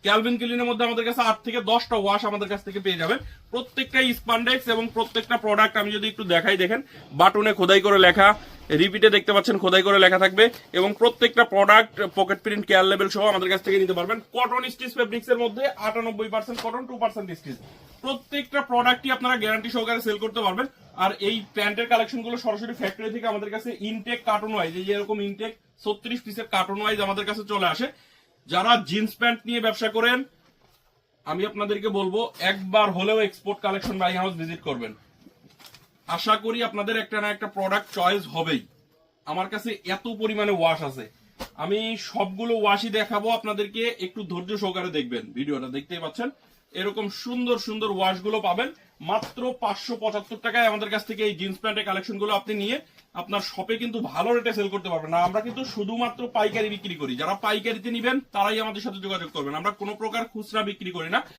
Calvin ক্লিনের মধ্যে আমাদের কাছে 8 থেকে 10টা ওয়াশ আমাদের কাছ থেকে পেয়ে যাবেন। প্রত্যেকটাই স্পান্ডেক্স এবং প্রত্যেকটা প্রোডাক্ট আমি যদি একটু দেখাই, দেখেন বাটনে খোদাই করে লেখা, রিপিটে দেখতে পাচ্ছেন খোদাই করে লেখা থাকবে, এবং প্রত্যেকটা product pocket print care level সহ আমাদের কাছ থেকে নিতে পারবেন। কটন স্টিচ ফেব্রিক্স এর মধ্যে 98% কটন, 2% স্টিচ। প্রত্যেকটা প্রোডাক্টই আপনারা গ্যারান্টি সহকারে সেল করতে পারবেন। আর এই প্যান্টের কালেকশন গুলো সরাসরি ফ্যাক্টরি থেকে আমাদের কাছে ইনটেক কার্টন ওয়াইজ, এই যেরকম ইনটেক 36 পিসের কার্টন ওয়াইজ আমাদের কাছে চলে আসে। যারা জিন্স প্যান্ট নিয়ে ব্যবসা করেন, আমি আপনাদেরকে বলবো একবার হলেও export collection by house visit করবেন। আশা করি আপনাদের একটা না একটা প্রোডাক্ট চয়েস হবেই। আমার কাছে এত পরিমাণে ওয়াশ আছে, আমি সবগুলো ওয়াশই দেখাবো আপনাদেরকে, একটু ধৈর্য সহকারে দেখবেন। ভিডিওটা দেখতেই পাচ্ছেন, এরকম সুন্দর সুন্দর ওয়াশ গুলো পাবেন মাত্র 575 টাকায়। আমাদের কাছ থেকে এই জিন্স প্যান্টের কালেকশন গুলো আপনি নিয়ে আপনার শপে কিন্তু ভালো রেটে সেল করতে পারবেন। না, আমরা কিন্তু শুধুমাত্র পাইকারি বিক্রি করি। যারা পাইকারিতে নিবেন তারাই আমাদের সাথে যোগাযোগ করবেন, আমরা কোনো প্রকার খুচরা বিক্রি করি না।